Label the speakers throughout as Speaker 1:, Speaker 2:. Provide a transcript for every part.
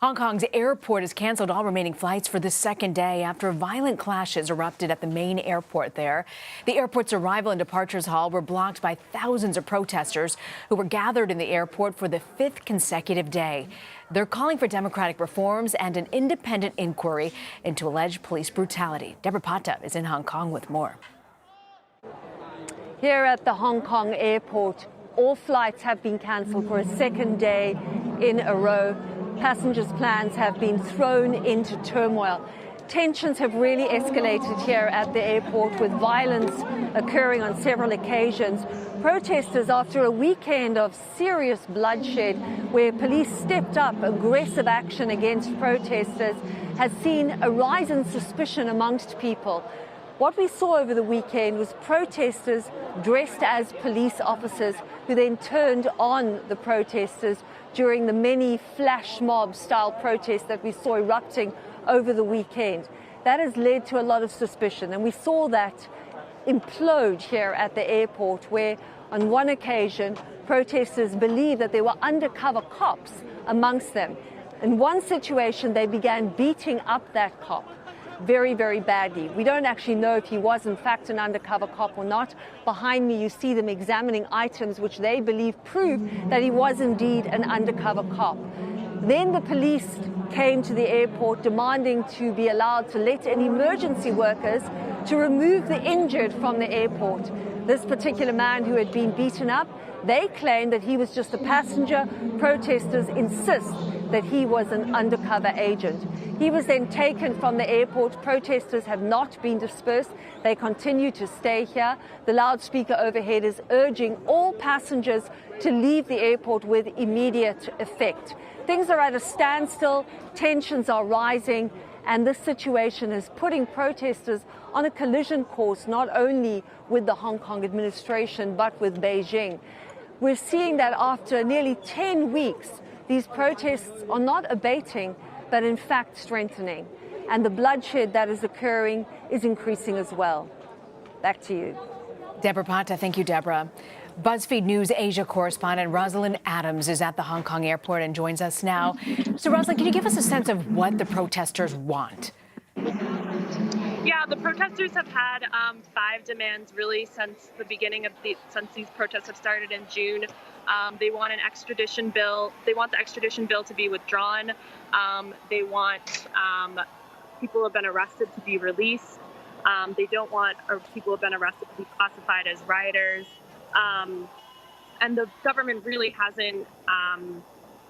Speaker 1: Hong Kong's airport has canceled all remaining flights for the second day after violent clashes erupted at the main airport there. The airport's arrival and departures hall were blocked by thousands of protesters who were gathered in the airport for the fifth consecutive day. They're calling for democratic reforms and an independent inquiry into alleged police brutality. Deborah Pata is in Hong Kong with more.
Speaker 2: Here at the Hong Kong airport, all flights have been cancelled for a second day in a row. Passengers' plans have been thrown into turmoil. Tensions have really escalated here at the airport, with violence occurring on several occasions. Protesters, after a weekend of serious bloodshed where police stepped up aggressive action against protesters, has seen a rise in suspicion amongst people. What we saw over the weekend was protesters dressed as police officers who then turned on the protesters during the many flash mob style protests that we saw erupting over the weekend. That has led to a lot of suspicion, and we saw that implode here at the airport, where on one occasion protesters believed that there were undercover cops amongst them. In one situation they began beating up that cop very, very badly. We don't actually know if he was in fact an undercover cop or not. Behind me you see them examining items which they believe prove that he was indeed an undercover cop. Then the police came to the airport demanding to be allowed to let in emergency workers to remove the injured from the airport. This particular man who had been beaten up, they claimed that he was just a passenger. Protesters insist that he was an undercover agent. He was then taken from the airport. Protesters have not been dispersed. They continue to stay here. The loudspeaker overhead is urging all passengers to leave the airport with immediate effect. Things are at a standstill, tensions are rising, and this situation is putting protesters on a collision course, not only with the Hong Kong administration, but with Beijing. We're seeing that after nearly 10 weeks, these protests are not abating, but in fact strengthening. And the bloodshed that is occurring is increasing as well. Back to you.
Speaker 1: Deborah Pata, thank you, Deborah. BuzzFeed News Asia correspondent Rosalind Adams is at the Hong Kong airport and joins us now. So, Rosalind, can you give us a sense of what the protesters want?
Speaker 3: Yeah, the protesters have had 5 demands really since the beginning of since these protests have started in June. They want an extradition bill. They want the extradition bill to be withdrawn. They want people who have been arrested to be released. They don't want people who have been arrested to be classified as rioters. And the government really hasn't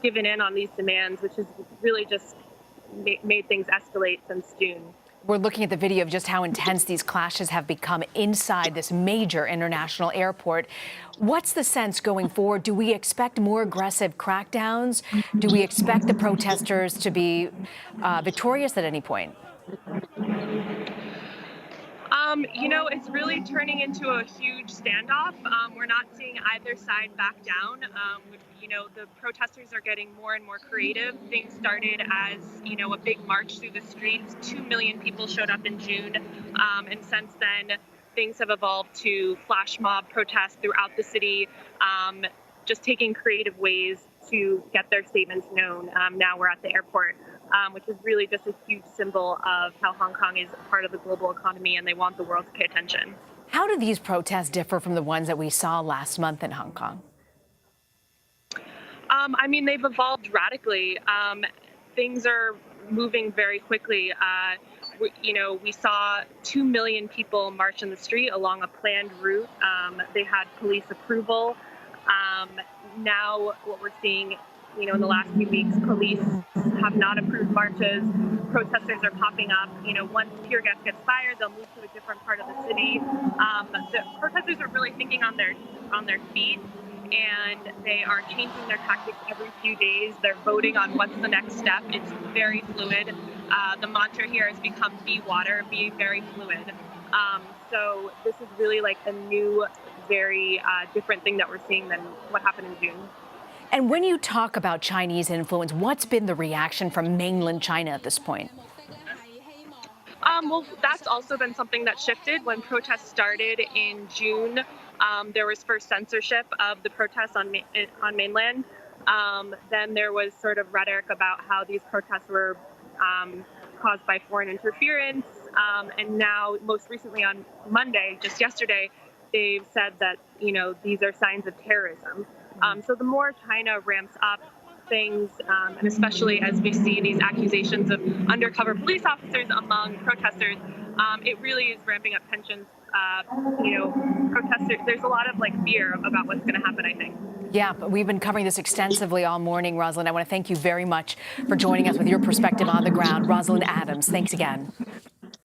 Speaker 3: given in on these demands, which has really just made things escalate since June.
Speaker 1: We're looking at the video of just how intense these clashes have become inside this major international airport. What's the sense going forward? Do we expect more aggressive crackdowns? Do we expect the protesters to be victorious at any point?
Speaker 3: You know, it's really turning into a huge standoff. We're not seeing either side back down. You know, the protesters are getting more and more creative. Things started as, you know, a big march through the streets. 2 million people showed up in June. And since then, things have evolved to flash mob protests throughout the city, just taking creative ways to get their statements known. Now we're at the airport. Which is really just a huge symbol of how Hong Kong is a part of the global economy, and they want the world to pay attention.
Speaker 1: How do these protests differ from the ones that we saw last month in Hong Kong?
Speaker 3: I mean, they've evolved radically. Things are moving very quickly. You know, we saw 2 million people march in the street along a planned route. They had police approval. Now what we're seeing, you know, in the last few weeks, police have not approved marches. Protesters are popping up. You know, once tear gas gets fired, they'll move to a different part of the city. The protesters are really thinking on their feet, and they are changing their tactics every few days. They're voting on what's the next step. It's very fluid. The mantra here has become be water, be very fluid. So this is really like a new, very different thing that we're seeing than what happened in June.
Speaker 1: And when you talk about Chinese influence, what's been the reaction from mainland China at this point?
Speaker 3: Well, that's also been something that shifted. When protests started in June, there was first censorship of the protests on mainland. Then there was sort of rhetoric about how these protests were caused by foreign interference. And now, most recently on Monday, just yesterday, they've said that, these are signs of terrorism. So the more China ramps up things, and especially as we see these accusations of undercover police officers among protesters, it really is ramping up tensions. Protesters, there's a lot of fear about what's going to happen, I think.
Speaker 1: Yeah, but we've been covering this extensively all morning, Rosalind. I want to thank you very much for joining us with your perspective on the ground. Rosalind Adams, thanks again.